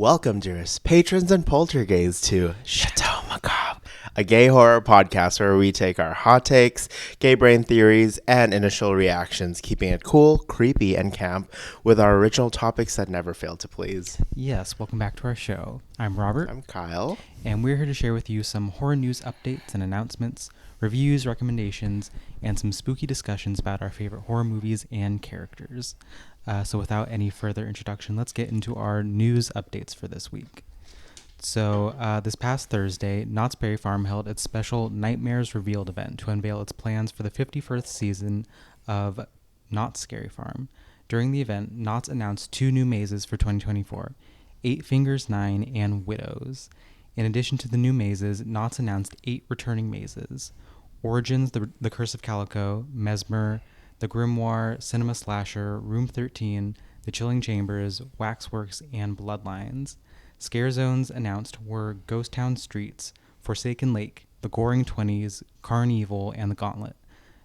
Welcome, dearest patrons and poltergeists, to Chateau Macabre, a gay horror podcast where we take our hot takes, gay brain theories, and initial reactions, keeping it cool, creepy, and camp with our original topics that never fail to please. Yes, welcome back to our show. I'm Robert. I'm Kyle. And we're here to share with you some horror news updates and announcements, reviews, recommendations, and some spooky discussions about our favorite horror movies and characters. So without any further introduction, let's get into our news updates for this week. So this past Thursday, Knott's Berry Farm held its special Nightmares Revealed event to unveil its plans for the 51st season of Knott's Scary Farm. During the event, Knott's announced 2 new mazes for 2024, 8 Fingers 9 and Widows. In addition to the new mazes, Knott's announced 8 returning mazes: Origins, the Curse of Calico, Mesmer, The Grimoire, Cinema Slasher, Room 13, The Chilling Chambers, Waxworks, and Bloodlines. Scare zones announced were Ghost Town Streets, Forsaken Lake, The Goring 20s, Carnival, and The Gauntlet.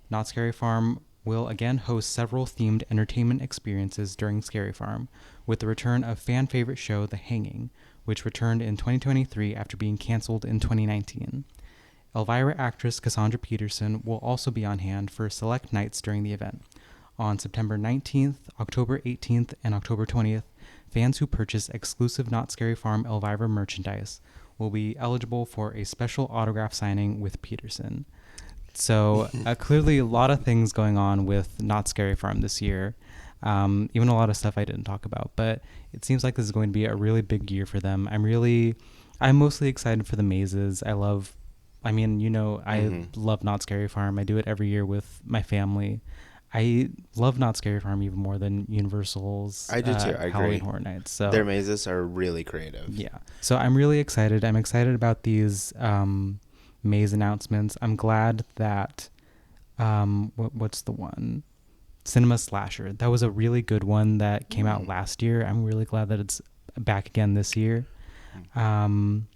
Knott's Scary Farm will again host several themed entertainment experiences during Scary Farm, with the return of fan favorite show The Hanging, which returned in 2023 after being canceled in 2019. Elvira actress Cassandra Peterson will also be on hand for select nights during the event. On September 19th, October 18th, and October 20th, fans who purchase exclusive Knott's Scary Farm Elvira merchandise will be eligible for a special autograph signing with Peterson. So clearly a lot of things going on with Knott's Scary Farm this year. Even a lot of stuff I didn't talk about, but it seems like this is going to be a really big year for them. I'm mostly excited for the mazes. I love Knott's Scary Farm. I do it every year with my family. I love Knott's Scary Farm even more than Universal's I do too. I Halloween agree. Horror Nights. So Their mazes are really creative. yeah. So I'm really excited. I'm excited about these maze announcements. I'm glad that what's the one? Cinema Slasher. That was a really good one that came out last year. I'm really glad that it's back again this year.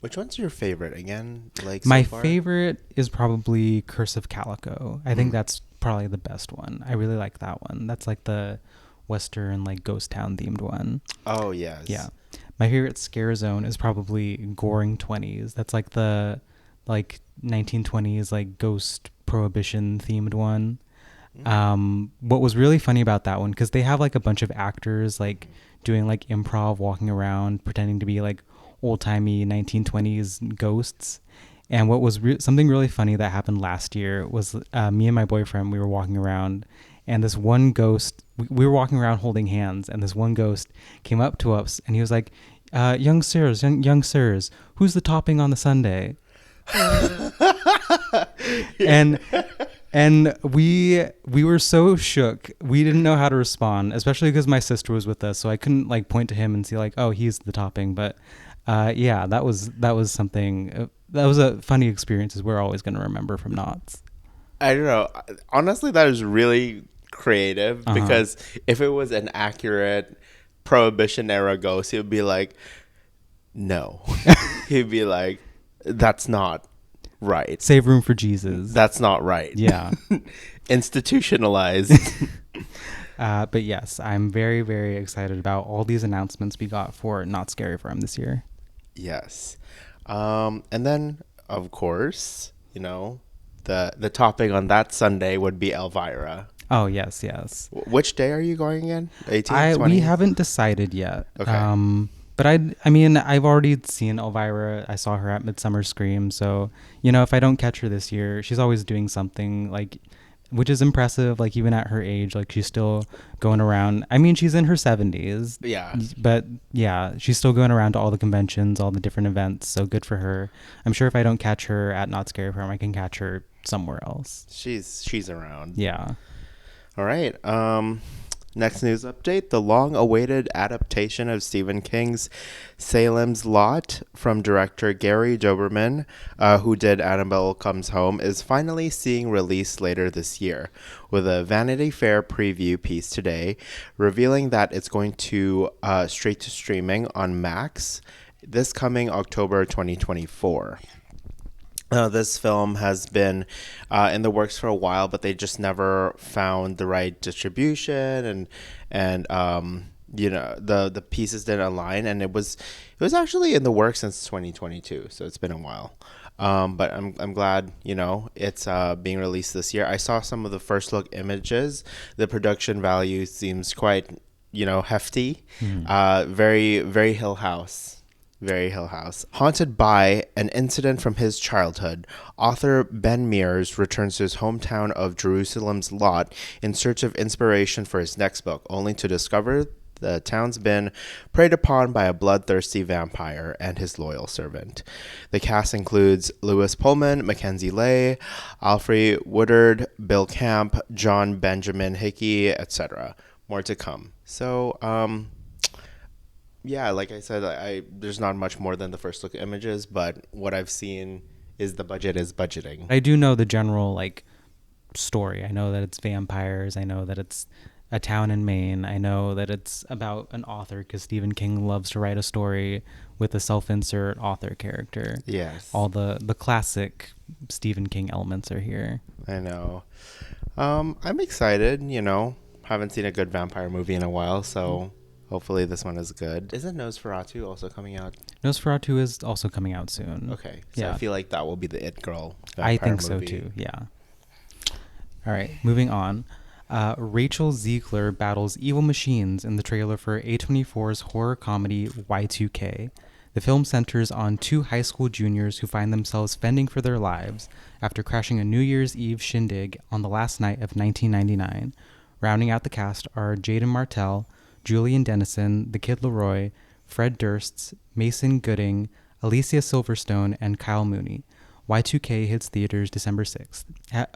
Which one's your favorite again? My favorite is probably Curse of Calico. I think that's probably the best one. I really like that one. That's like the Western, like ghost town themed one. Oh yes. Yeah. My favorite scare zone is probably Goring 20s. That's like the 1920s like ghost prohibition themed one. What was really funny about that one, because they have like a bunch of actors like doing like improv, walking around pretending to be like old-timey 1920s ghosts. And what was something really funny that happened last year was me and my boyfriend, we were walking around, and this one ghost, we were walking around holding hands, and this one ghost came up to us and he was like, young sirs, who's the topping on the sundae? And we were so shook. We didn't know how to respond, especially because my sister was with us, so I couldn't like point to him and see like, oh, he's the topping. But yeah, that was something. That was a funny experience we're always going to remember from Knott's. I don't know. Honestly, that is really creative because if it was an accurate Prohibition era ghost, he would be like, no. He'd be like, that's not right. Save room for Jesus. That's not right. Yeah. Institutionalized. But yes, I'm very, very excited about all these announcements we got for Knott's Scary Farm this year. Yes. And then, of course, the topping on that Sunday would be Elvira. Oh, yes. Which day are you going again? 18th, 20th? We haven't decided yet. Okay. But I've already seen Elvira. I saw her at Midsummer Scream. So, if I don't catch her this year, she's always doing something which is impressive. Like even at her age, like she's still going around. I mean, she's in her 70s. Yeah. But yeah, she's still going around to all the conventions, all the different events. So good for her. I'm sure if I don't catch her at Knott's Scary Farm, I can catch her somewhere else. She's around. Yeah. All right. Next news update, the long-awaited adaptation of Stephen King's Salem's Lot from director Gary Doberman, who did Annabelle Comes Home, is finally seeing release later this year, with a Vanity Fair preview piece today revealing that it's going to straight to streaming on Max this coming October 2024. This film has been in the works for a while, but they just never found the right distribution and the pieces didn't align, and it was actually in the works since 2022, so it's been a while. But I'm glad it's being released this year. I saw some of the first look images. The production value seems quite hefty. Very very Hill House. Very Hill House. Haunted by an incident from his childhood, author Ben Mears returns to his hometown of Jerusalem's Lot in search of inspiration for his next book, only to discover the town's been preyed upon by a bloodthirsty vampire and his loyal servant. The cast includes Lewis Pullman, Mackenzie Lay, Alfre Woodard, Bill Camp, John Benjamin Hickey, etc. More to come. So, yeah, like I said, there's not much more than the first look images, but what I've seen is the budget is budgeting. I do know the general like story. I know that it's vampires. I know that it's a town in Maine. I know that it's about an author because Stephen King loves to write a story with a self-insert author character. Yes. All the classic Stephen King elements are here. I know. I'm excited, Haven't seen a good vampire movie in a while, so hopefully this one is good. Isn't Nosferatu also coming out? Nosferatu is also coming out soon. Okay. So Yeah. I feel like that will be the It Girl vampire I think so movie. too. Yeah. All right, moving on. Rachel Ziegler battles evil machines in the trailer for A24's horror comedy Y2K. The film centers on two high school juniors who find themselves fending for their lives after crashing a New Year's Eve shindig on the last night of 1999. Rounding out the cast are Jaden Martell, Julian Dennison, The Kid Leroy, Fred Durst, Mason Gooding, Alicia Silverstone, and Kyle Mooney. Y2K hits theaters December 6th.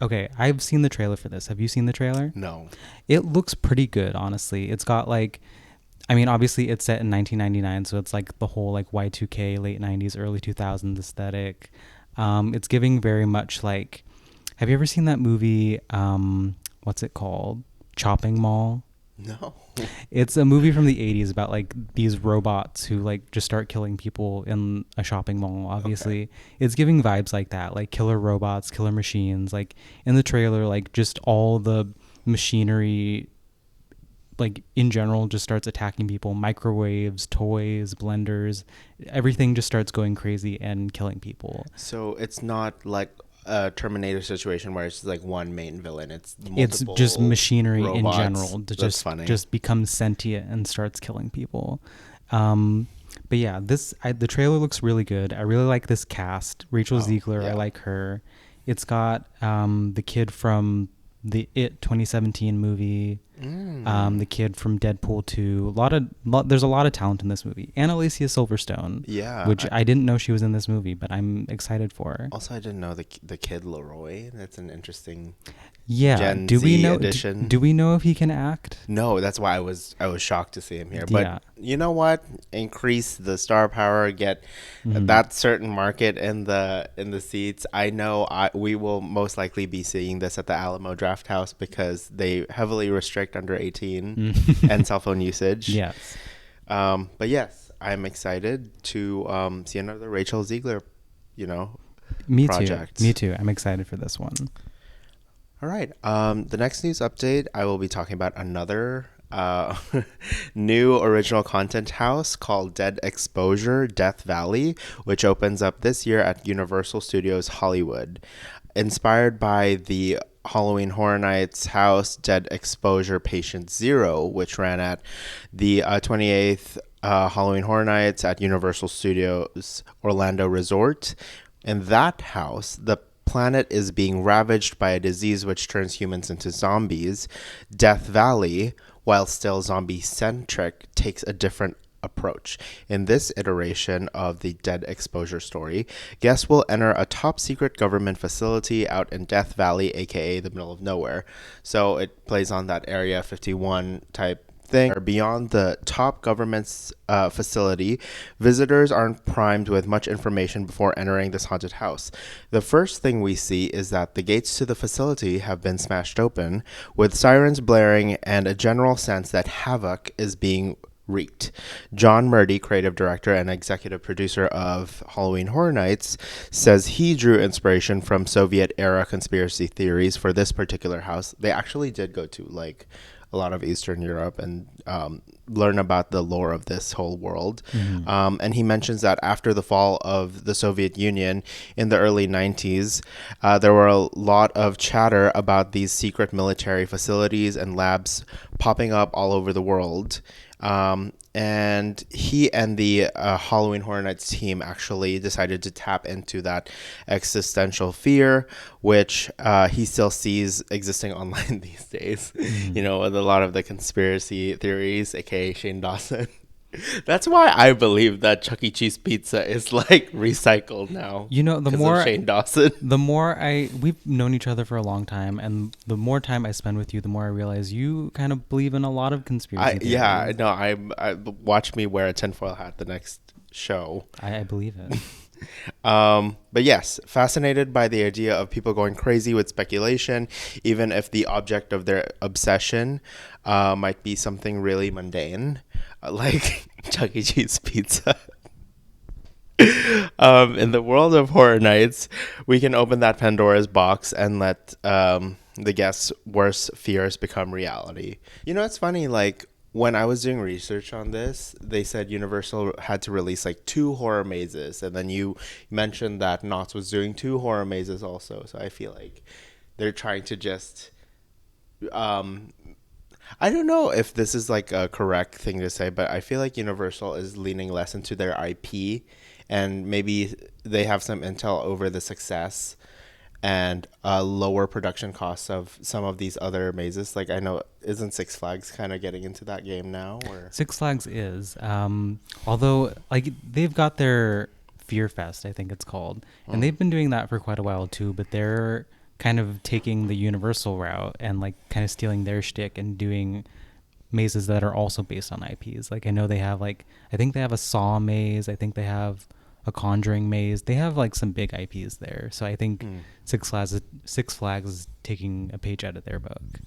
Okay, I've seen the trailer for this. Have you seen the trailer? No. It looks pretty good, honestly. It's got obviously it's set in 1999, so it's like the whole like Y2K, late 90s, early 2000s aesthetic. It's giving very much like, have you ever seen that movie, what's it called? Chopping Mall? No. It's a movie from the 80s about like these robots who like just start killing people in a shopping mall. Obviously, okay. It's giving vibes like that, like killer robots, killer machines. Like in the trailer, like just all the machinery, like in general, just starts attacking people. Microwaves, toys, blenders, everything just starts going crazy and killing people. So it's not like a Terminator situation where it's like one main villain. It's just machinery robots. In general just becomes sentient and starts killing people. But yeah, the trailer looks really good. I really like this cast. Rachel Ziegler, yeah. I like her. It's got the kid from the It 2017 movie, the kid from Deadpool 2. There's a lot of talent in this movie. And Alicia Silverstone, yeah, which I didn't know she was in this movie, but I'm excited for her. Also, I didn't know the kid Leroy. That's an interesting Gen Z we know addition. Do we know if he can act? No, that's why I was shocked to see him here. But you know what? Increase the star power, get that certain market in the seats. I know we will most likely be seeing this at the Alamo Draft House because they heavily restrict under 18 and cell phone usage. Yes. But yes, I'm excited to see another Rachel Ziegler, project. Me too. I'm excited for this one. All right. The next news update, I will be talking about another new original content house called Dead Exposure Death Valley, which opens up this year at Universal Studios Hollywood. Inspired by the Halloween Horror Nights house Dead Exposure Patient Zero, which ran at the 28th Halloween Horror Nights at Universal Studios Orlando Resort. In that house, the planet is being ravaged by a disease which turns humans into zombies. Death Valley, while still zombie-centric, takes a different approach. In this iteration of the Dead Exposure story, guests will enter a top-secret government facility out in Death Valley, aka the middle of nowhere. So it plays on that Area 51 type thing. Beyond the top government's facility, visitors aren't primed with much information before entering this haunted house. The first thing we see is that the gates to the facility have been smashed open, with sirens blaring and a general sense that havoc is being wreaked. John Murdy, creative director and executive producer of Halloween Horror Nights, says he drew inspiration from Soviet-era conspiracy theories for this particular house. They actually did go to like a lot of Eastern Europe and learn about the lore of this whole world. And he mentions that after the fall of the Soviet Union in the early 90s, there were a lot of chatter about these secret military facilities and labs popping up all over the world. And he and the Halloween Horror Nights team actually decided to tap into that existential fear, which he still sees existing online these days. You know, with a lot of the conspiracy theories, aka Shane Dawson. That's why I believe that Chuck E. Cheese pizza is like recycled now. You know, the 'cause more of Shane Dawson. the more we've known each other for a long time, and the more time I spend with you, the more I realize you kind of believe in a lot of conspiracy theories. Yeah, no, I watch me wear a tinfoil hat the next show. I believe it. But yes, fascinated by the idea of people going crazy with speculation, even if the object of their obsession might be something really mundane, like Chuck E. Cheese pizza. In the world of Horror Nights, we can open that Pandora's box and let the guests' worst fears become reality. You know, it's funny, like, when I was doing research on this, they said Universal had to release like 2 horror mazes, and then you mentioned that Knott's was doing 2 horror mazes also. So I feel like they're trying to just, I don't know if this is like a correct thing to say, but I feel like Universal is leaning less into their IP, and maybe they have some intel over the success and lower production costs of some of these other mazes. Like, I know, isn't Six Flags kind of getting into that game now? Or Six Flags is, although like they've got their Fear Fest, I think it's called, and they've been doing that for quite a while too. But they're kind of taking the Universal route and like kind of stealing their shtick and doing mazes that are also based on IPs. Like I know they have like, I think they have a Saw maze. I think they have a Conjuring maze. They have like some big IPs there. So I think Six Flags is taking a page out of their book.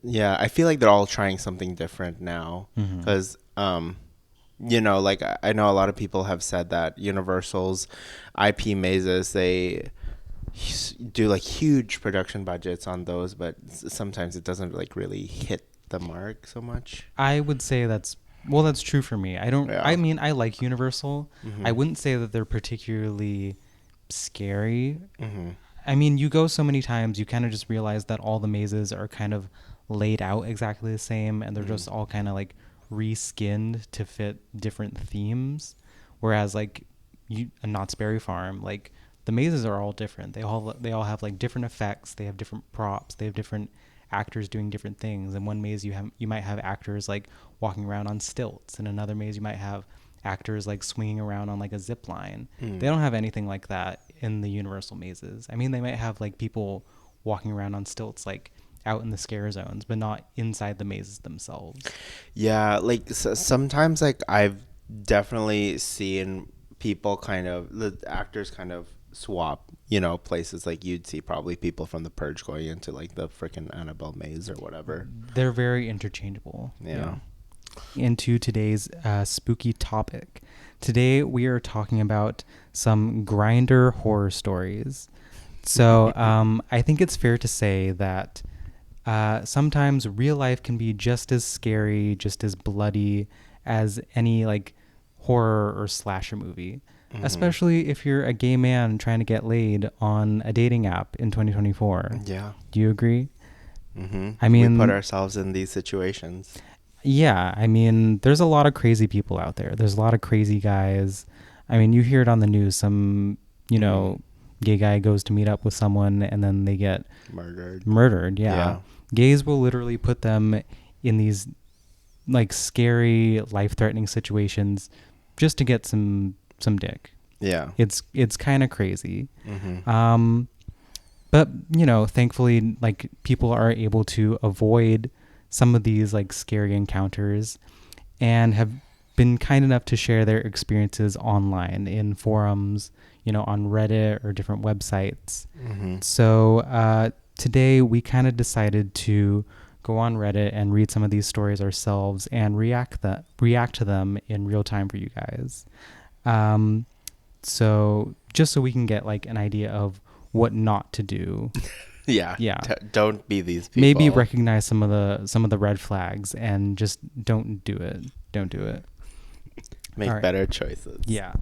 Yeah, I feel like they're all trying something different now because, you know, like I know a lot of people have said that Universal's IP mazes, they do like huge production budgets on those, but sometimes it doesn't like really hit the mark so much. I would say that's true for me. I mean, I like Universal. I wouldn't say that they're particularly scary. I mean, you go so many times, you kind of just realize that all the mazes are kind of laid out exactly the same, and they're just all kind of like reskinned to fit different themes. Whereas like a Knott's Berry Farm, like the mazes are all different. They all have like different effects. They have different props. They have different actors doing different things. In one maze you might have actors like walking around on stilts. In another maze you might have actors like swinging around on like a zip line. They don't have anything like that in the Universal mazes. I mean, they might have like people walking around on stilts like out in the scare zones, but not inside the mazes themselves. Yeah, like sometimes like I've definitely seen people kind of, the actors kind of swap, you know, places. Like you'd see probably people from The Purge going into like the freaking Annabelle maze or whatever. They're very interchangeable. Yeah. Into today's spooky topic. Today we are talking about some Grindr horror stories. So I think it's fair to say that sometimes real life can be just as scary, just as bloody as any like horror or slasher movie. Especially if you're a gay man trying to get laid on a dating app in 2024. Yeah. Do you agree? I mean, we put ourselves in these situations. Yeah, I mean, there's a lot of crazy people out there. There's a lot of crazy guys. I mean, you hear it on the news. Some, you know, gay guy goes to meet up with someone and then they get murdered. Yeah. Gays will literally put them in these like scary, life-threatening situations just to get some dick. Yeah. It's kind of crazy. But, you know, thankfully, like, people are able to avoid some of these like scary encounters and have been kind enough to share their experiences online in forums, you know, on Reddit or different websites. So today we kind of decided to go on Reddit and read some of these stories ourselves and react to them in real time for you guys. So just so we can get like an idea of what not to do. Yeah. Don't be these people. Maybe recognize some of the red flags and just don't do it. Make better choices. Yeah.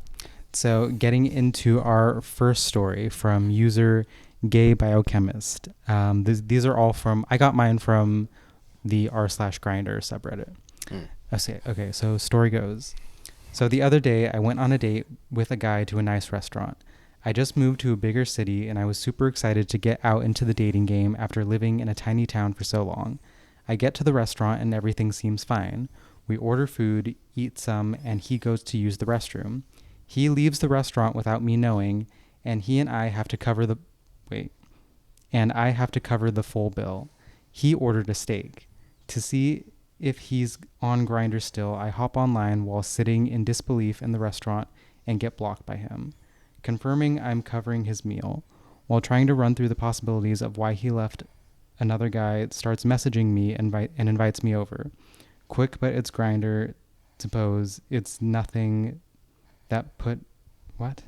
So getting into our first story from user Gay Biochemist. These are all I got mine from the r/Grindr subreddit. Okay, so story goes. So the other day I went on a date with a guy to a nice restaurant. I just moved to a bigger city and I was super excited to get out into the dating game after living in a tiny town for so long. I get to the restaurant and everything seems fine. We order food, eat some, and he goes to use the restroom. He leaves the restaurant without me knowing, and I have to cover the full bill. He ordered a steak. To see if he's on Grindr still, I hop online while sitting in disbelief in the restaurant and get blocked by him. Confirming I'm covering his meal. While trying to run through the possibilities of why he left, another guy starts messaging me and invites me over. Quick, but it's Grindr. Suppose it's nothing that put... What?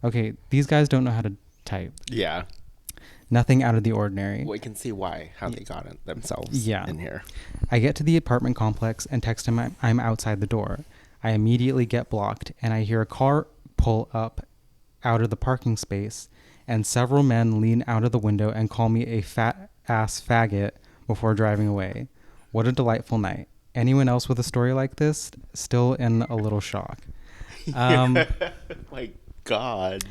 Okay, these guys don't know how to type. Yeah. Nothing out of the ordinary. We can see how they got it themselves in here. I get to the apartment complex and text him I'm outside the door. I immediately get blocked, and I hear a car pull up out of the parking space, and several men lean out of the window and call me a fat-ass faggot before driving away. What a delightful night. Anyone else with a story like this? Still in a little shock. My God.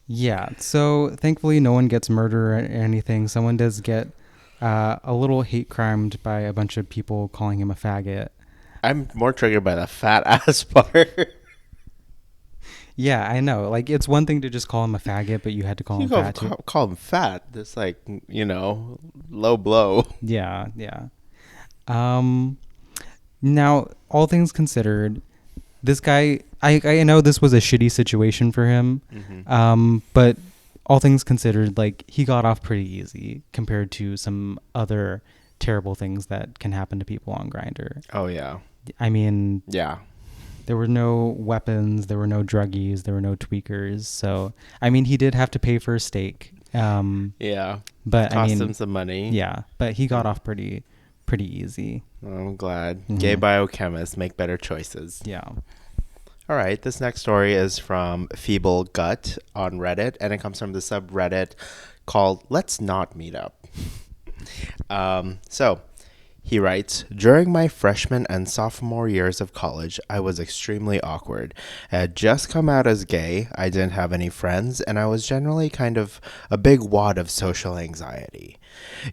Yeah, so thankfully no one gets murdered or anything. Someone does get a little hate crimed by a bunch of people calling him a faggot. I'm more triggered by the fat ass part. Yeah, I know. Like, it's one thing to just call him a faggot, but you had to call him fat too. Call him fat. That's like, low blow. Yeah. Now, all things considered, this guy, I know this was a shitty situation for him, but all things considered, like, he got off pretty easy compared to some other terrible things that can happen to people on Grindr. Oh, yeah. I mean... Yeah. There were no weapons, there were no druggies, there were no tweakers. So, I mean, he did have to pay for a steak. Yeah. But cost him some money. Yeah, but he got off pretty easy. Oh, I'm glad. Gay biochemists make better choices. Yeah. All right. This next story is from Feeble Gut on Reddit, and it comes from the subreddit called Let's Not Meet Up. So he writes, during my freshman and sophomore years of college, I was extremely awkward. I had just come out as gay, I didn't have any friends, and I was generally kind of a big wad of social anxiety.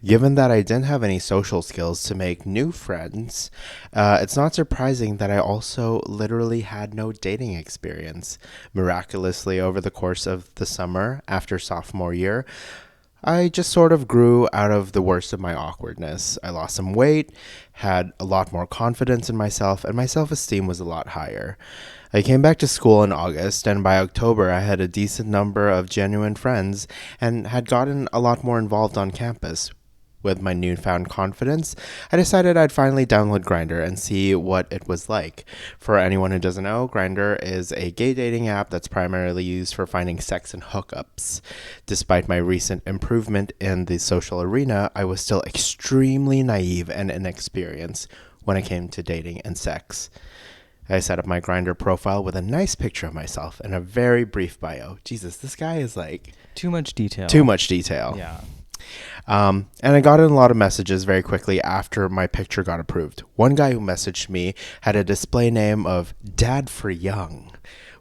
Given that I didn't have any social skills to make new friends, it's not surprising that I also literally had no dating experience. Miraculously, over the course of the summer after sophomore year, I just sort of grew out of the worst of my awkwardness. I lost some weight, had a lot more confidence in myself, and my self-esteem was a lot higher. I came back to school in August, and by October I had a decent number of genuine friends and had gotten a lot more involved on campus. With my newfound confidence, I decided I'd finally download Grindr and see what it was like. For anyone who doesn't know, Grindr is a gay dating app that's primarily used for finding sex and hookups. Despite my recent improvement in the social arena, I was still extremely naive and inexperienced when it came to dating and sex. I set up my Grindr profile with a nice picture of myself and a very brief bio. Jesus, this guy is like... Too much detail. Yeah. And I got in a lot of messages very quickly after my picture got approved. One guy who messaged me had a display name of Dad for Young,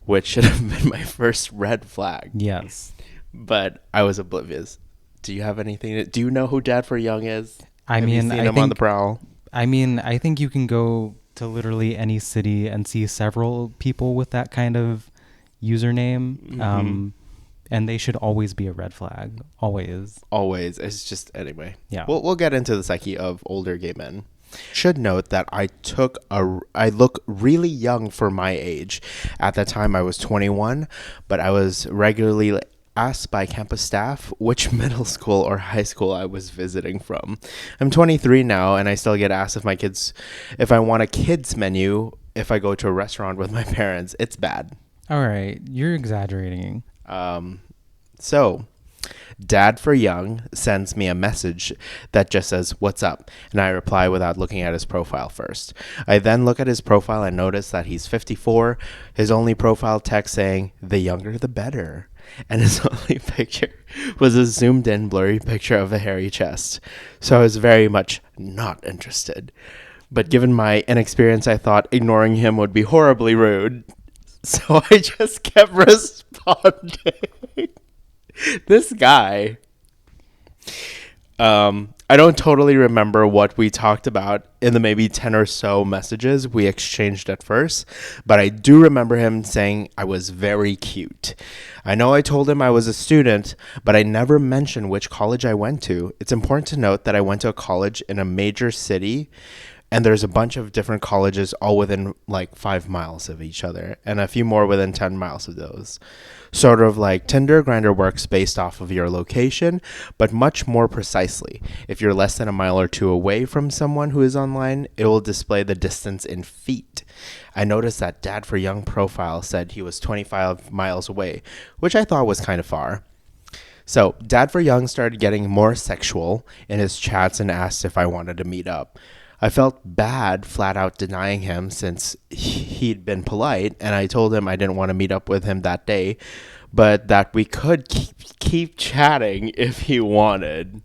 which should have been my first red flag. Yes. But I was oblivious. Do you have anything? Do you know who Dad for Young is? Have you seen him on the prowl? I mean, I think you can go to literally any city and see several people with that kind of username. And they should always be a red flag. Always. It's just, anyway. Yeah. We'll get into the psyche of older gay men. Should note that I look really young for my age. At that time, I was 21, but I was regularly asked by campus staff which middle school or high school I was visiting from. I'm 23 now, and I still get asked if I want a kids menu if I go to a restaurant with my parents. It's bad. All right, you're exaggerating. So, Dad for Young sends me a message that just says, "What's up?" And I reply without looking at his profile first. I then look at his profile and notice that he's 54. His only profile text saying, "The younger the better." And his only picture was a zoomed in, blurry picture of a hairy chest. So I was very much not interested. But given my inexperience, I thought ignoring him would be horribly rude. So I just kept responding. This guy. I don't totally remember what we talked about in the maybe 10 or so messages we exchanged at first, but I do remember him saying I was very cute. I know I told him I was a student, but I never mentioned which college I went to. It's important to note that I went to a college in a major city, and there's a bunch of different colleges all within like 5 miles of each other, and a few more within 10 miles of those. Sort of like Tinder, Grindr works based off of your location, but much more precisely. If you're less than a mile or two away from someone who is online, it will display the distance in feet. I noticed that Dad for Young profile said he was 25 miles away, which I thought was kind of far. So Dad for Young started getting more sexual in his chats and asked if I wanted to meet up. I felt bad flat out denying him since he'd been polite, and I told him I didn't want to meet up with him that day, but that we could keep chatting if he wanted.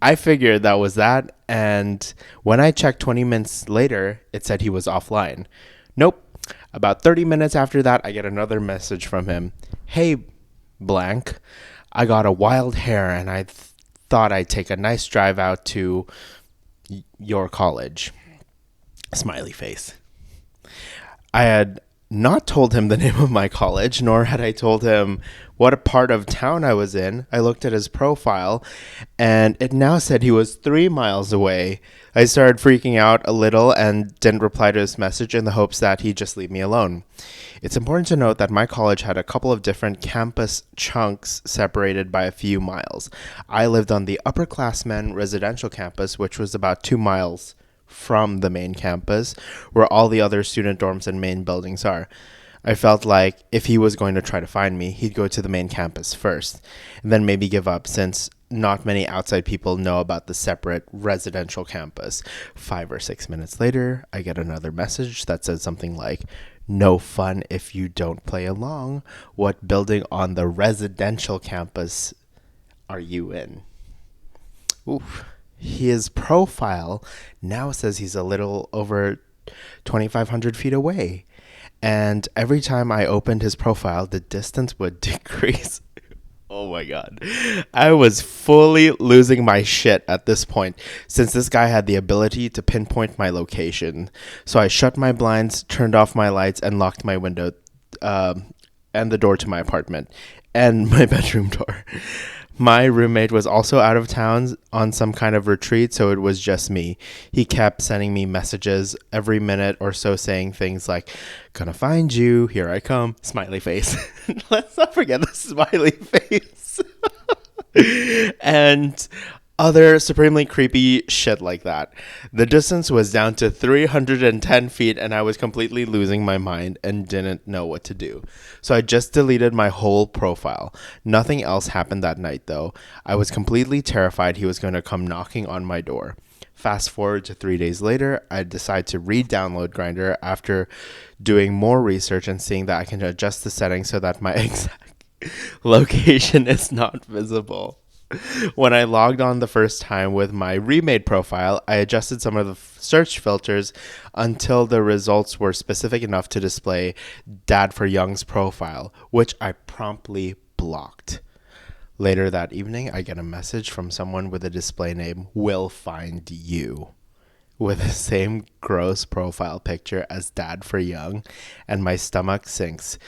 I figured that was that, and when I checked 20 minutes later, it said he was offline. Nope. About 30 minutes after that, I get another message from him. "Hey, blank, I got a wild hair, and I thought I'd take a nice drive out to your college." Smiley face. I had not told him the name of my college, nor had I told him what a part of town I was in. I looked at his profile, and it now said he was 3 miles away. I started freaking out a little and didn't reply to his message in the hopes that he'd just leave me alone. It's important to note that my college had a couple of different campus chunks separated by a few miles. I lived on the upperclassmen residential campus, which was about 2 miles from the main campus, where all the other student dorms and main buildings are. I felt like if he was going to try to find me, he'd go to the main campus first, and then maybe give up, since not many outside people know about the separate residential campus. 5 or 6 minutes later, I get another message that says something like, "No fun if you don't play along. What building on the residential campus are you in?" Oof. His profile now says he's a little over 2,500 feet away. And every time I opened his profile, the distance would decrease. Oh my God. I was fully losing my shit at this point, since this guy had the ability to pinpoint my location. So I shut my blinds, turned off my lights, and locked my window and the door to my apartment and my bedroom door. My roommate was also out of town on some kind of retreat, so it was just me. He kept sending me messages every minute or so saying things like, "Gonna find you, here I come," smiley face. Let's not forget the smiley face. And other supremely creepy shit like that. The distance was down to 310 feet, and I was completely losing my mind and didn't know what to do. So I just deleted my whole profile. Nothing else happened that night, though. I was completely terrified he was going to come knocking on my door. Fast forward to 3 days later, I decide to re-download Grindr after doing more research and seeing that I can adjust the settings so that my exact location is not visible. When I logged on the first time with my remade profile, I adjusted some of the search filters until the results were specific enough to display Dad for Young's profile, which I promptly blocked. Later that evening, I get a message from someone with a display name, "Will Find You," with the same gross profile picture as Dad for Young, and my stomach sinks.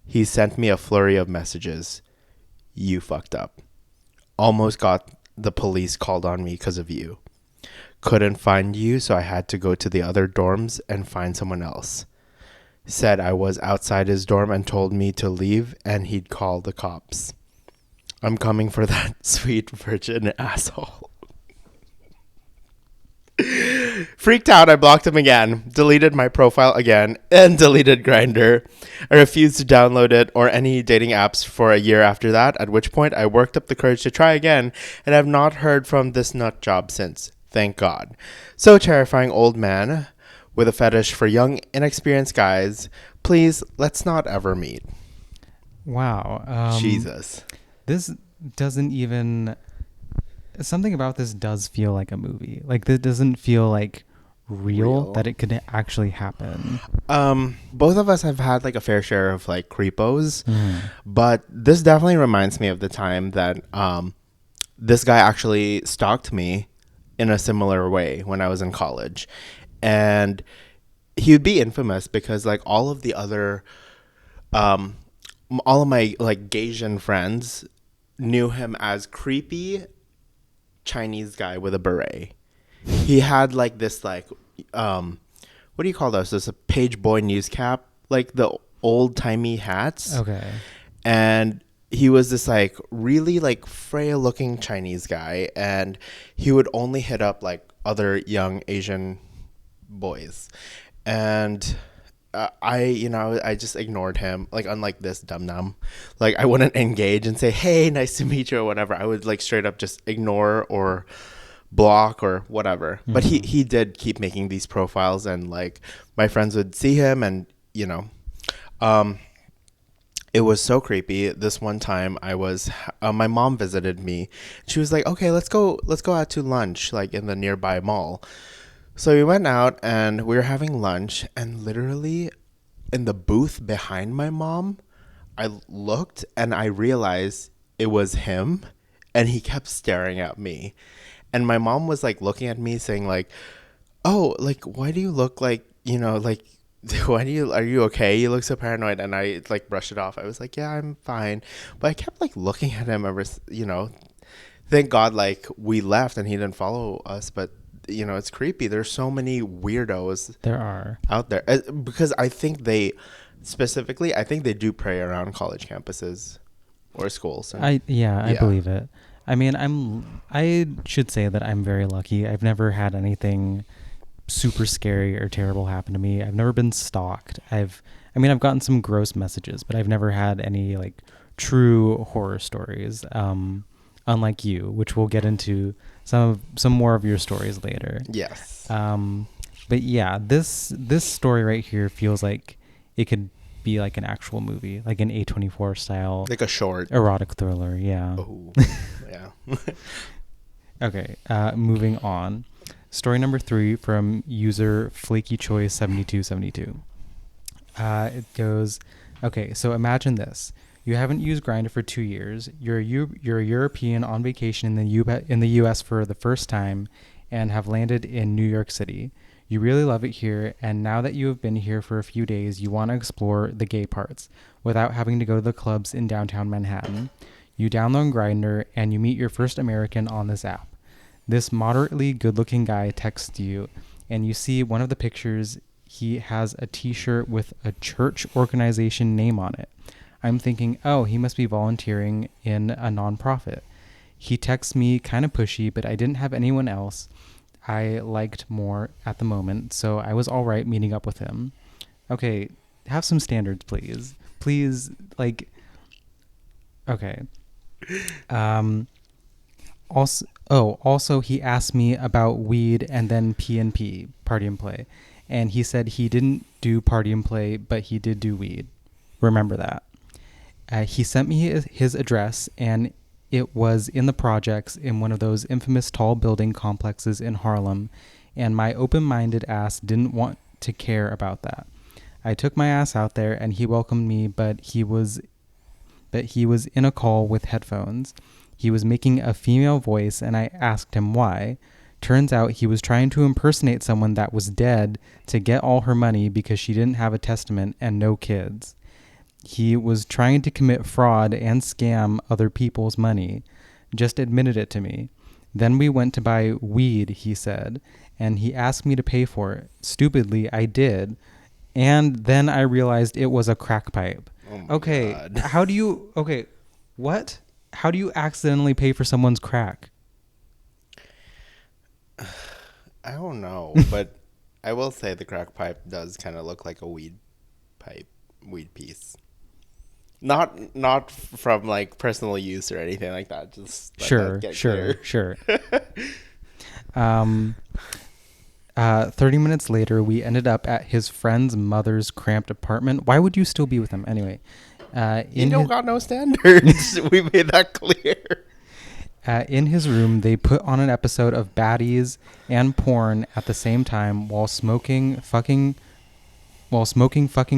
He sent me a flurry of messages. "You fucked up. Almost got the police called on me because of you. Couldn't find you, so I had to go to the other dorms and find someone else. said I was outside his dorm and told me to leave and he'd call the cops. I'm coming for that sweet virgin asshole. Freaked out, I blocked him again, deleted my profile again, and deleted Grindr. I refused to download it or any dating apps for a year after that, at which point I worked up the courage to try again, and have not heard from this nut job since. Thank God. So terrifying, old man with a fetish for young, inexperienced guys. Please, let's not ever meet. Wow. Jesus. This doesn't even... Something about this does feel like a movie. Like, this doesn't feel like real. That it could actually happen. Both of us have had like a fair share of like creepos, but this definitely reminds me of the time that this guy actually stalked me in a similar way when I was in college. And he would be infamous because like all of my like Gaysian friends knew him as creepy Chinese guy with a beret. He had like this like what do you call those? This a page boy news cap, like the old timey hats. Okay. And he was this like really like frail looking Chinese guy, and he would only hit up like other young Asian boys. And I just ignored him. Like, unlike this dum-dum, like I wouldn't engage and say, hey, nice to meet you or whatever. I would like straight up just ignore or block or whatever. But he did keep making these profiles, and like my friends would see him, and it was so creepy. This one time my mom visited me. She was like, okay, let's go out to lunch, like in the nearby mall. So we went out and we were having lunch, and literally in the booth behind my mom, I looked and I realized it was him, and he kept staring at me. And my mom was like looking at me saying like, oh, like, why do you look like, like, are you okay? You look so paranoid. And I like brushed it off. I was like, yeah, I'm fine. But I kept like looking at him thank God like we left and he didn't follow us. But it's creepy. There's so many weirdos There are out there, because I think they do prey around college campuses or schools. I believe it. I mean, I should say that I'm very lucky. I've never had anything super scary or terrible happen to me. I've never been stalked. I've gotten some gross messages, but I've never had any like true horror stories. Unlike you, which we'll get into some more of your stories later. Yes. But yeah, this story right here feels like it could be like an actual movie, like an A24 style, like a short erotic thriller. Yeah. Oh, yeah. Okay. Moving on. Story number 3 from user FlakyChoice7272. It goes, okay, so imagine this. You haven't used Grindr for 2 years. You're a European on vacation in the U.S. for the first time and have landed in New York City. You really love it here, and now that you have been here for a few days, you want to explore the gay parts without having to go to the clubs in downtown Manhattan. You download Grindr, and you meet your first American on this app. This moderately good-looking guy texts you, and you see one of the pictures. He has a t-shirt with a church organization name on it. I'm thinking, oh, he must be volunteering in a nonprofit. He texts me kind of pushy, but I didn't have anyone else I liked more at the moment, so I was all right meeting up with him. Okay, have some standards, please. Please, like, okay. Also, he asked me about weed and then P&P, party and play. And he said he didn't do party and play, but he did do weed. Remember that. He sent me his address, and it was in the projects in one of those infamous tall building complexes in Harlem, and my open-minded ass didn't want to care about that. I took my ass out there, and he welcomed me, but he was in a call with headphones. He was making a female voice, and I asked him why. Turns out he was trying to impersonate someone that was dead to get all her money because she didn't have a testament and no kids. He was trying to commit fraud and scam other people's money. Just admitted it to me. Then we went to buy weed, he said, and he asked me to pay for it. Stupidly, I did. And then I realized it was a crack pipe. Oh my Okay, God. what? How do you accidentally pay for someone's crack? I don't know, but I will say the crack pipe does kind of look like a weed piece. Not from like personal use or anything like that. Just let that get clear. Sure. 30 minutes later, we ended up at his friend's mother's cramped apartment. Why would you still be with him anyway? You don't got no standards. We made that clear. In his room, they put on an episode of Baddies and porn at the same time while smoking fucking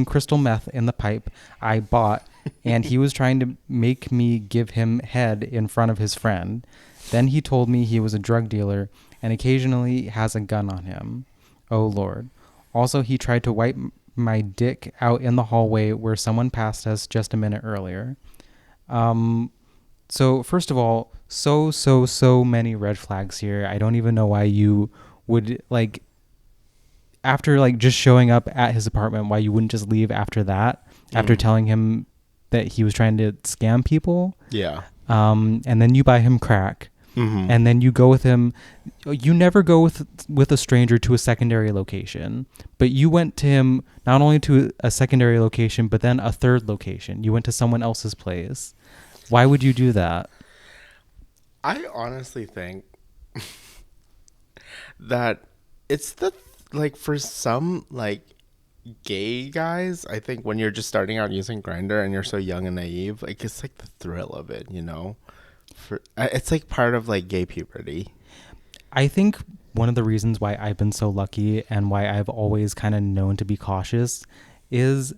crystal meth in the pipe I bought, and he was trying to make me give him head in front of his friend. Then he told me he was a drug dealer and occasionally has a gun on him. Oh, Lord. Also, he tried to wipe my dick out in the hallway where someone passed us just a minute earlier. So, first of all, so many red flags here. I don't even know why you would, like, after, like, just showing up at his apartment, why you wouldn't just leave after that, after telling him that he was trying to scam people. Yeah. And then you buy him crack. Mm-hmm. And then you go with him. You never go with a stranger to a secondary location, but you went to him not only to a secondary location, but then a third location. You went to someone else's place. Why would you do that? I honestly think that it's like for some like gay guys, I think when you're just starting out using Grindr and you're so young and naive, like it's like the thrill of it, you know? It's like part of like gay puberty. I think one of the reasons why I've been so lucky and why I've always kind of known to be cautious is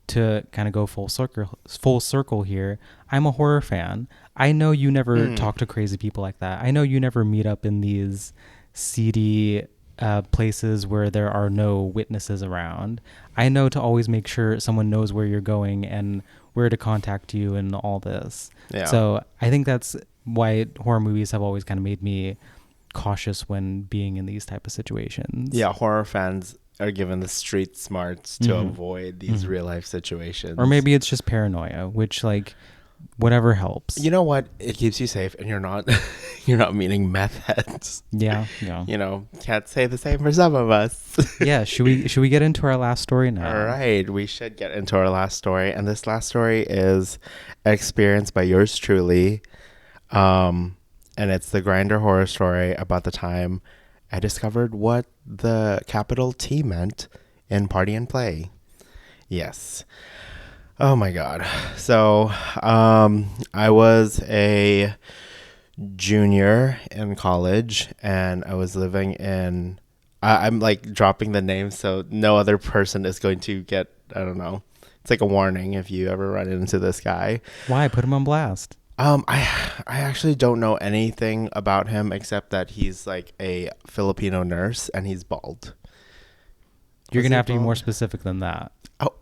to kind of go full circle here. I'm a horror fan. I know you never talk to crazy people like that. I know you never meet up in these seedy places where there are no witnesses around. I know to always make sure someone knows where you're going and where to contact you and all this. Yeah. So I think that's why horror movies have always kind of made me cautious when being in these type of situations. Yeah, horror fans are given the street smarts to avoid these real life situations. Or maybe it's just paranoia, which like whatever helps. You know what? It keeps you safe and you're not you're not meeting meth heads. Yeah. You know, can't say the same for some of us. Yeah, should we get into our last story now? All right, we should get into our last story, and this last story is experienced by yours truly. And it's the Grindr horror story about the time I discovered what the capital T meant in Party and Play. Yes. Oh my God. So, I was a junior in college and I was living in, I'm like dropping the name so no other person is going to get, I don't know. It's like a warning if you ever run into this guy. Why? Put him on blast. I actually don't know anything about him except that he's like a Filipino nurse and he's bald. You're going to have to be more specific than that. Oh.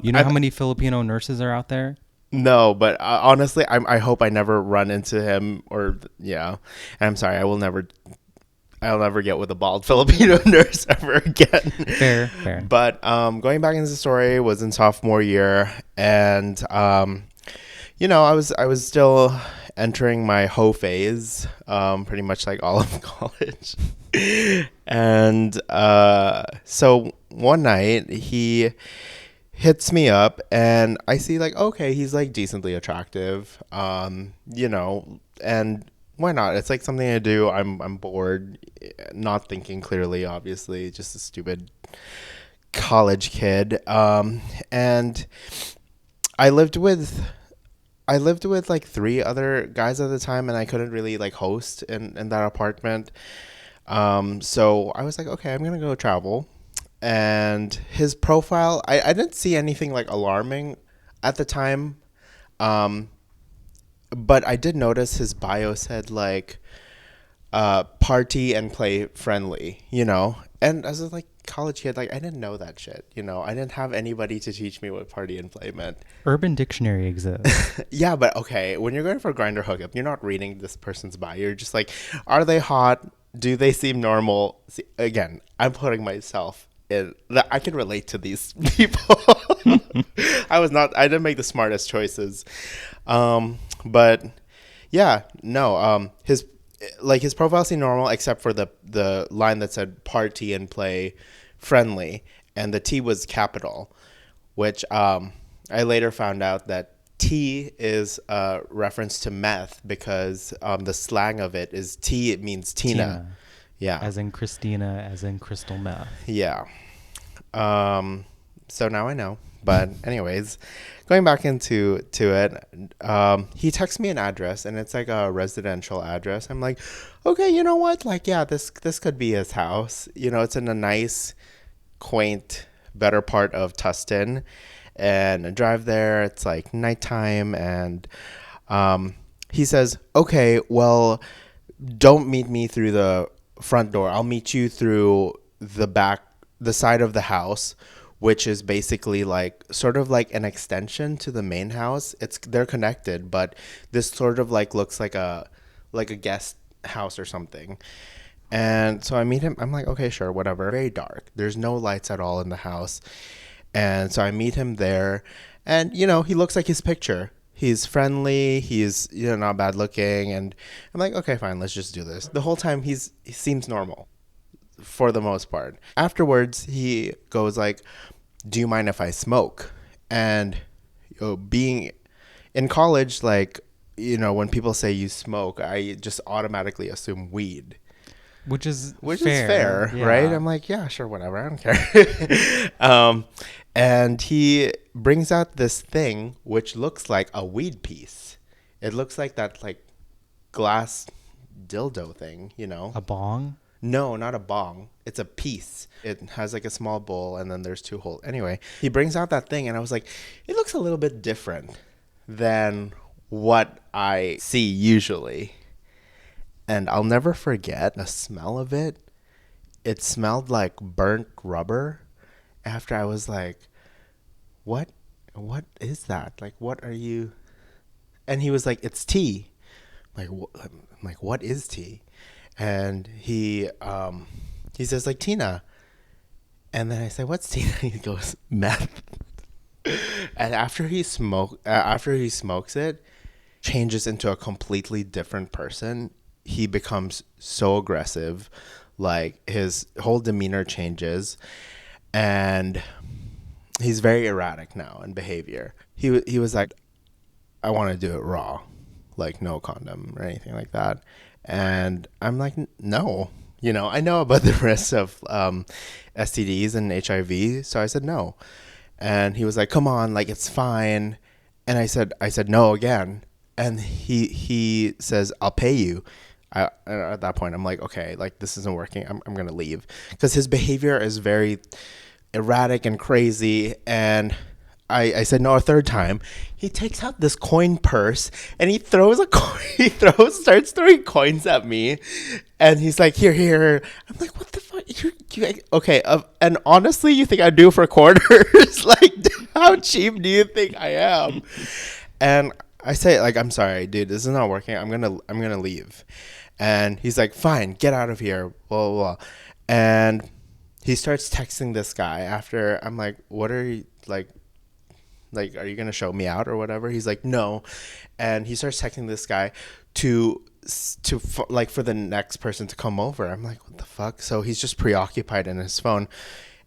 You know how many Filipino nurses are out there? No, but honestly, I hope I never run into him or yeah. And I'm sorry, I'll never get with a bald Filipino nurse ever again. Fair. But going back into the story, was in sophomore year, and you know, I was still entering my hoe phase, pretty much like all of college. And so one night he hits me up and I see like, okay, he's like decently attractive, you know, and why not? It's like something to do. I'm bored, not thinking clearly, obviously, just a stupid college kid. And I lived with like 3 other guys at the time, and I couldn't really like host in that apartment. So I was like, okay, I'm gonna go travel. And his profile, I didn't see anything like alarming at the time. But I did notice his bio said like party and play friendly, you know. And as a like college kid, like I didn't know that shit, you know. I didn't have anybody to teach me what party and play meant. Urban Dictionary exists. Yeah, but okay, when you're going for a Grindr hookup, you're not reading this person's bio. You're just like, are they hot? Do they seem normal? See, again, I'm putting myself I can relate to these people. I didn't make the smartest choices. But yeah, no, his profile seemed normal except for the line that said party and play friendly, and the T was capital, which I later found out that T is a reference to meth because the slang of it is T. It means Tina. Yeah. As in Christina, as in crystal meth. Yeah. So now I know. But anyways, going back into it, he texts me an address and it's like a residential address. I'm like, okay, you know what? Like, yeah, this could be his house. You know, it's in a nice, quaint, better part of Tustin. And I drive there. It's like nighttime, and he says, okay, well, don't meet me through the front door. I'll meet you through the side of the house, which is basically like sort of like an extension to the main house. They're connected, but this sort of like looks like a guest house or something. And so I meet him. I'm like, okay, sure, whatever. Very dark. There's no lights at all in the house. And so I meet him there, and he looks like his picture. He's friendly. He's not bad looking, and I'm like, okay, fine, let's just do this. The whole time he seems normal, for the most part. Afterwards, he goes like, "Do you mind if I smoke?" And being in college, like when people say you smoke, I just automatically assume weed. Which is fair, yeah. Right? I'm like, yeah, sure, whatever. I don't care. And he brings out this thing which looks like a weed piece. It looks like that like glass dildo thing, A bong? No, not a bong. It's a piece. It has like a small bowl and then there's two holes. Anyway, he brings out that thing and I was like, it looks a little bit different than what I see usually. And I'll never forget the smell of it. It smelled like burnt rubber. After I was like, what is that? Like, what are you? And he was like, it's tea. I'm like, what is tea? And he says like Tina. And then I say, what's Tina? He goes, meth. And after he smokes it, changes into a completely different person. He becomes so aggressive, like his whole demeanor changes, and he's very erratic now in behavior. He was like, I want to do it raw, like no condom or anything like that. And I'm like, no, I know about the risks of STDs and HIV, so I said no. And he was like, come on, like it's fine. And I said no again. And he says, I'll pay you. At that point, I'm like, okay, like this isn't working. I'm going to leave. Because his behavior is very erratic and crazy. And I said no a third time. He takes out this coin purse and he throws a coin. Starts throwing coins at me. And he's like, here. I'm like, what the fuck? Okay. And honestly, you think I do for quarters? Like, how cheap do you think I am? And I say, like, I'm sorry, dude, this is not working. I'm gonna leave. And he's like, fine, get out of here, blah, blah, blah. And he starts texting this guy after. I'm like, what are you, like, are you gonna show me out or whatever? He's like, no. And he starts texting this guy for the next person to come over. I'm like, what the fuck? So he's just preoccupied in his phone.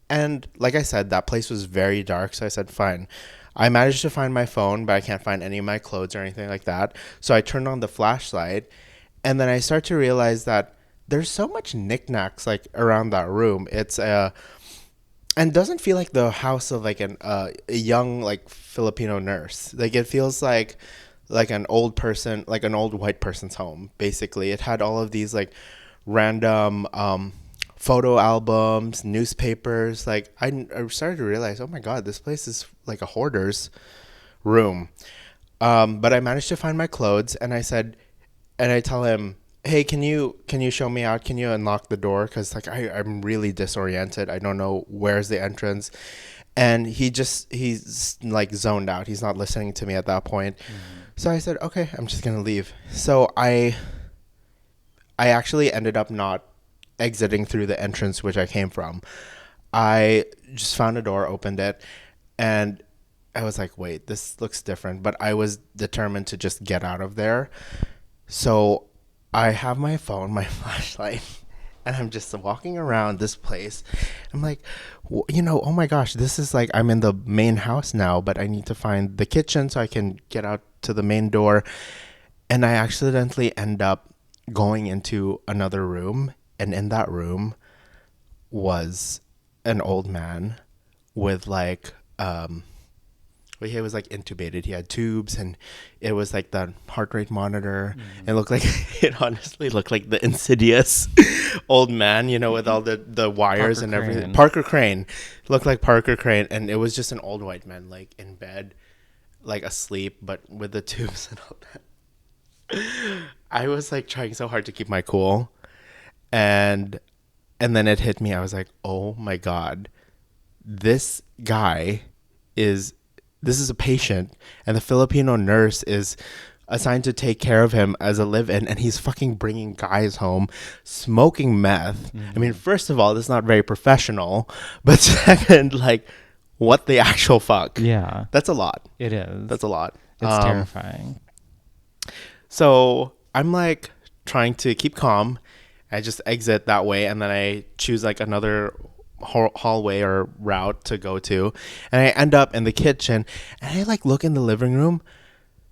And like I said, that place was very dark. So I said, fine. I managed to find my phone, but I can't find any of my clothes or anything like that. So I turned on the flashlight, and then I start to realize that there's so much knickknacks like around that room. It's and doesn't feel like the house of like a young like Filipino nurse. Like it feels like an old person, like an old white person's home. Basically, it had all of these like random photo albums, newspapers. Like I started to realize, oh my god, this place is like a hoarder's room. But I managed to find my clothes, and I tell him, hey, can you show me out? Can you unlock the door? Because like I'm really disoriented. I don't know where's the entrance. And he's like zoned out. He's not listening to me at that point. Mm-hmm. So I said, okay, I'm just gonna leave. So I actually ended up not exiting through the entrance which I came from. I just found a door, opened it, and I was like, wait, this looks different. But I was determined to just get out of there. So I have my phone, my flashlight, and I'm just walking around this place. I'm like, oh my gosh, this is like I'm in the main house now, but I need to find the kitchen so I can get out to the main door. And I accidentally end up going into another room. And in that room was an old man with like, well, he was like intubated. He had tubes, and it was like the heart rate monitor. It looked like it honestly looked like the Insidious old man, with all the wires Parker and everything. Crane. Parker Crane looked like Parker Crane, and it was just an old white man like in bed, like asleep, but with the tubes and all that. I was like trying so hard to keep my cool, and then it hit me. I was like, oh my god, this guy is. This is a patient, and the Filipino nurse is assigned to take care of him as a live-in, and he's fucking bringing guys home smoking meth. I mean, first of all, this is not very professional, but second, like, what the actual fuck? Yeah. That's a lot. It is. That's a lot. It's terrifying. So I'm like trying to keep calm. I just exit that way, and then I choose like another hallway or route to go to, and I end up in the kitchen, and I like look in the living room.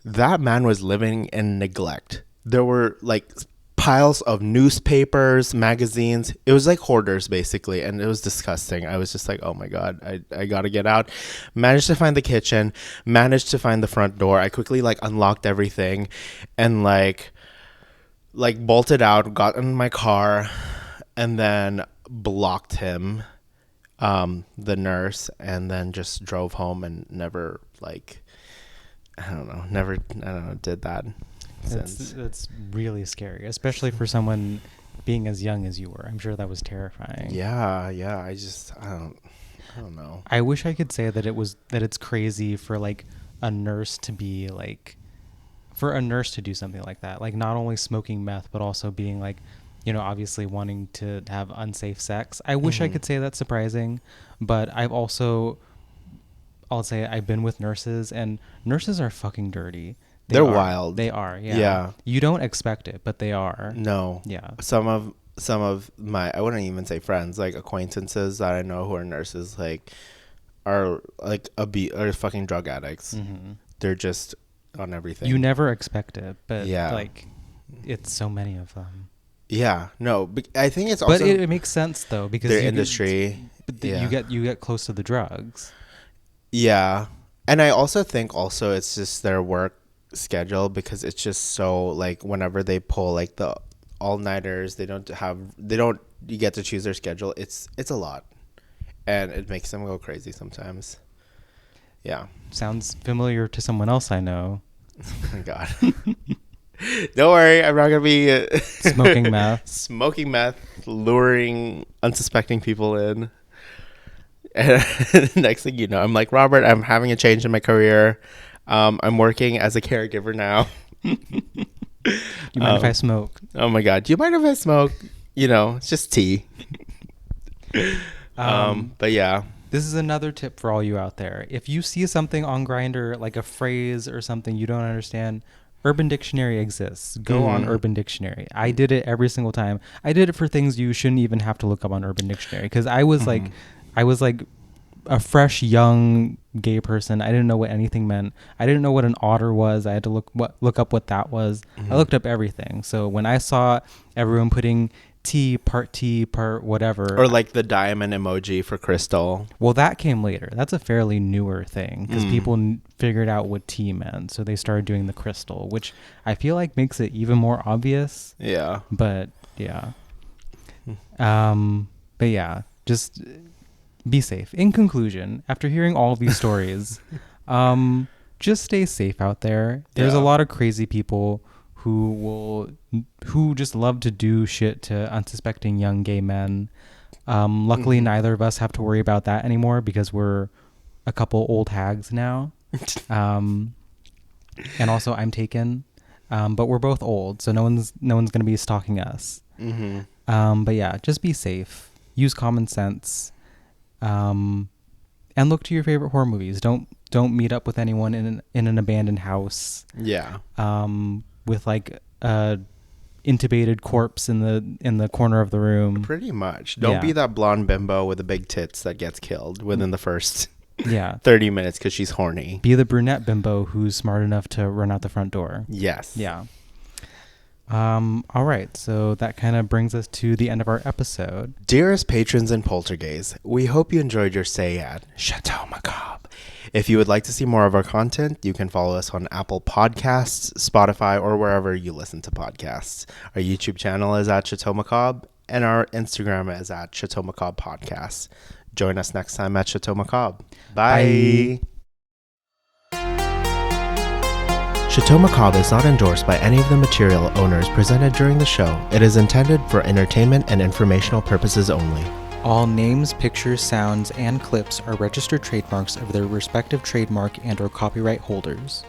That man was living in neglect. There were like piles of newspapers, magazines. It was like hoarders basically, and it was disgusting. I was just like, oh my god, I gotta get out. Managed to find the kitchen, managed to find the front door. I quickly like unlocked everything and like bolted out, got in my car, and then blocked him, the nurse, and then just drove home and never like I don't know did that since. That's really scary, especially for someone being as young as you were. I'm sure that was terrifying. Yeah. I don't know. I wish I could say that it's crazy for like a nurse to be like, for a nurse to do something like that, like not only smoking meth but also being like, obviously wanting to have unsafe sex. I wish I could say that's surprising, but I'll say I've been with nurses, and nurses are fucking dirty. They're wild. They are. Yeah. Yeah. You don't expect it, but they are. No. Yeah. Some of my, I wouldn't even say friends, like acquaintances that I know who are nurses, like are like are fucking drug addicts. They're just on everything. You never expect it, but yeah, like it's so many of them. Yeah, no, I think it's also. But it makes sense though, because their industry. You get close to the drugs. Yeah, and I also think it's just their work schedule, because it's just so like whenever they pull like the all-nighters, you get to choose their schedule. It's a lot, and it makes them go crazy sometimes. Yeah, sounds familiar to someone else I know. Oh my god. Don't worry, I'm not gonna be smoking meth, luring unsuspecting people in. And next thing you know, I'm like, Robert, I'm having a change in my career. I'm working as a caregiver now. You mind if I smoke? Oh my god, do you mind if I smoke? It's just tea. But yeah. This is another tip for all you out there. If you see something on Grindr, like a phrase or something you don't understand, Urban Dictionary exists. Go on Urban Dictionary. I did it every single time. I did it for things you shouldn't even have to look up on Urban Dictionary, because I was like a fresh young gay person. I didn't know what anything meant. I didn't know what an otter was. I had to look up what that was. I looked up everything. So when I saw everyone putting T part whatever, or like the diamond emoji for crystal, well, that came later. That's a fairly newer thing, because people figured out what T meant, so they started doing the crystal, which I feel like makes it even more obvious. Yeah. But yeah. But yeah, just be safe. In conclusion, after hearing all of these stories, just stay safe out there. There's a lot of crazy people who just love to do shit to unsuspecting young gay men. Luckily, neither of us have to worry about that anymore, because we're a couple old hags now. And also I'm taken, but we're both old, so no one's gonna be stalking us. But yeah, just be safe. Use common sense. And look to your favorite horror movies. Don't meet up with anyone in an abandoned house. Yeah. With like a intubated corpse in the corner of the room. Pretty much. Don't be that blonde bimbo with the big tits that gets killed within the first 30 minutes because she's horny. Be the brunette bimbo who's smart enough to run out the front door. Yes. Yeah. All right, so that kind of brings us to the end of our episode. Dearest patrons and poltergeists, we hope you enjoyed your stay at Chateau Macabre. If you would like to see more of our content, you can follow us on Apple Podcasts, Spotify, or wherever you listen to podcasts. Our YouTube channel is at Chateau Macabre, and our Instagram is at Chateau Macabre Podcasts. Join us next time at Chateau Macabre. Bye. Chateau Macabre is not endorsed by any of the material owners presented during the show. It is intended for entertainment and informational purposes only. All names, pictures, sounds, and clips are registered trademarks of their respective trademark and/or copyright holders.